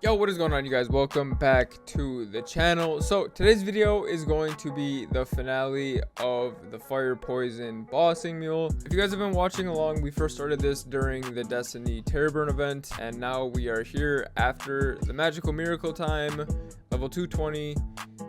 Yo, what is going on, you guys? Welcome back to the channel. So today's video is going to be the finale of the fire poison bossing mule. If you guys have been watching along, we first started this during the Destiny Terror Burn event, and now we are here after the magical miracle time, level 220.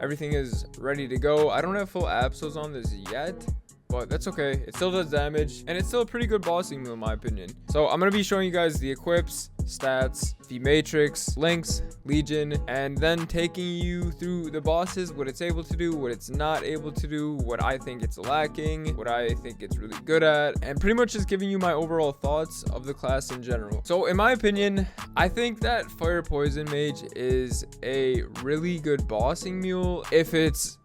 Everything is ready to go. I don't have full absos on this yet, but that's okay. It still does damage, and it's still a pretty good bossing mule in my opinion. So I'm going to be showing you guys the equips, stats, the matrix, links, legion, and then taking you through the bosses, what it's able to do, what it's not able to do, what I think it's lacking, what I think it's really good at, and pretty much just giving you my overall thoughts of the class in general. So in my opinion, I think that Fire Poison Mage is a really good bossing mule if it's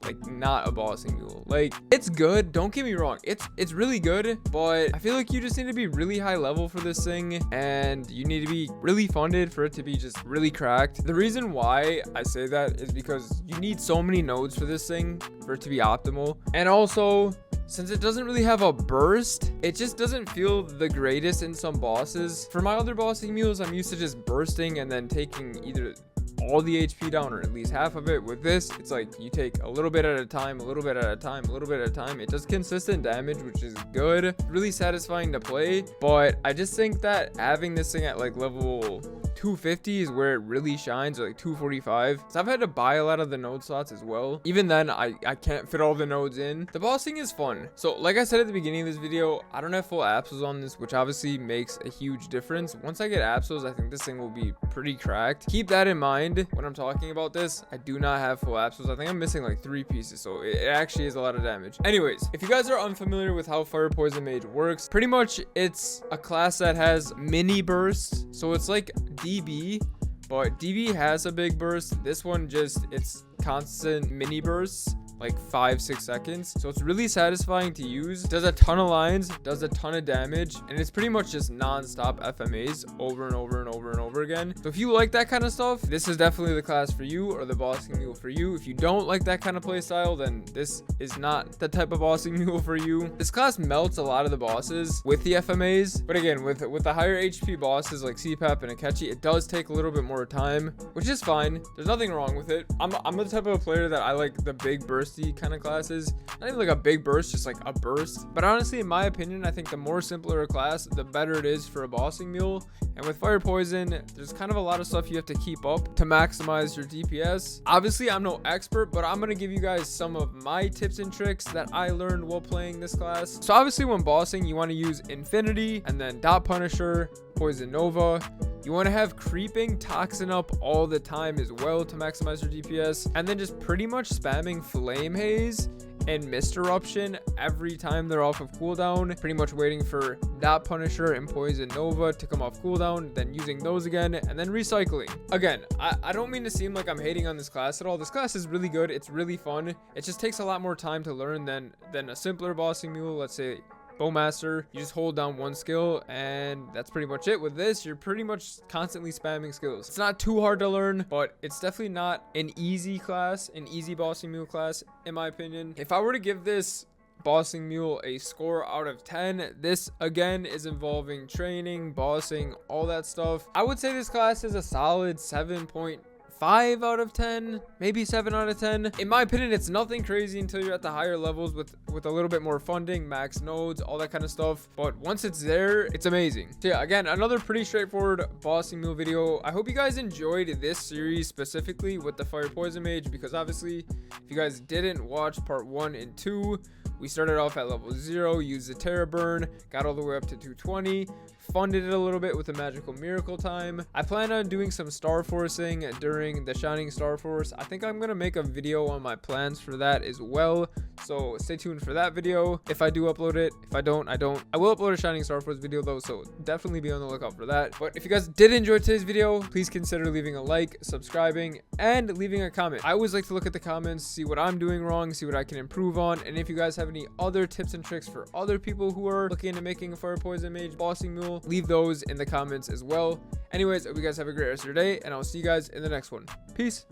like not a bossing mule. Like, it's good, don't get me wrong, it's really good, but I feel like you just need to be really high level for this thing, and you need to be really funded for it to be just really cracked. The reason why I say that is because you need so many nodes for this thing for it to be optimal, and also since it doesn't really have a burst, it just doesn't feel the greatest in some bosses. For my other bossing mules, I'm used to just bursting and then taking either all the HP down or at least half of it. With this, it's like you take a little bit at a time, a little bit at a time, a little bit at a time. It does consistent damage, which is good, really satisfying to play. But I just think that having this thing at like level 250 is where it really shines, or like 245. So I've had to buy a lot of the node slots as well. Even then, I can't fit all the nodes in. The bossing is fun. So like I said at the beginning of this video, I don't have full absos on this, which obviously makes a huge difference. Once I get absos, I think this thing will be pretty cracked. Keep that in mind when I'm talking about this. I do not have full absos. I think I'm missing like 3 pieces, so it actually is a lot of damage. Anyways, if you guys are unfamiliar with how Fire Poison Mage works, pretty much it's a class that has mini bursts. So it's like DB, but DB has a big burst. This one it's constant mini bursts, like 5-6 seconds. So it's really satisfying to use. Does a ton of lines, does a ton of damage, and it's pretty much just non-stop FMAs over and over and over and over again. So if you like that kind of stuff, this is definitely the class for you, or the bossing mule for you. If you don't like that kind of play style, then this is not the type of bossing mule for you. This class melts a lot of the bosses with the FMAs, but again, with the higher HP bosses like CPAP and Akechi, it does take a little bit more time, which is fine. There's nothing wrong with it. I'm the type of player that I like the big burst kind of classes, not even like a big burst, just like a burst. But honestly, in my opinion, I think the more simpler a class, the better it is for a bossing mule. And with Fire Poison, there's kind of a lot of stuff you have to keep up to maximize your DPS. Obviously, I'm no expert, but I'm going to give you guys some of my tips and tricks that I learned while playing this class. So obviously, when bossing, you want to use Infinity and then Dot Punisher, Poison Nova. You want to have creeping toxin up all the time as well to maximize your DPS, and then just pretty much spamming Flame Haze and Mist Eruption every time they're off of cooldown, pretty much waiting for Dot Punisher and Poison Nova to come off cooldown, then using those again, and then recycling. Again, I don't mean to seem like I'm hating on this class at all. This class is really good. It's really fun. It just takes a lot more time to learn than a simpler bossing mule. Let's say Bowmaster, you just hold down one skill, and that's pretty much it. With this, you're pretty much constantly spamming skills. It's not too hard to learn, but it's definitely not an easy class, an easy bossing mule class, in my opinion. If I were to give this bossing mule a score out of 10, this again is involving training, bossing, all that stuff, I would say this class is a solid 7.5 out of 10, maybe 7 out of 10. In my opinion, it's nothing crazy until you're at the higher levels with a little bit more funding, max nodes, all that kind of stuff. But once it's there, it's amazing. So yeah, again, another pretty straightforward bossing mule video. I hope you guys enjoyed this series specifically with the Fire Poison Mage, because obviously, if you guys didn't watch part 1 and 2, we started off at level 0, used the Terror Burn, got all the way up to 220, funded it a little bit with the magical miracle time. I plan on doing some star forcing during the Shining Star Force. I think I'm going to make a video on my plans for that as well, so stay tuned for that video if I do upload it. If I don't, I don't. I will upload a Shining Star Force video though, so definitely be on the lookout for that. But if you guys did enjoy today's video, please consider leaving a like, subscribing, and leaving a comment. I always like to look at the comments, see what I'm doing wrong, see what I can improve on, and if you guys have any other tips and tricks for other people who are looking into making a Fire Poison Mage bossing mule, leave those in the comments as well. Anyways, I hope you guys have a great rest of your day, and I'll see you guys in the next one. Peace.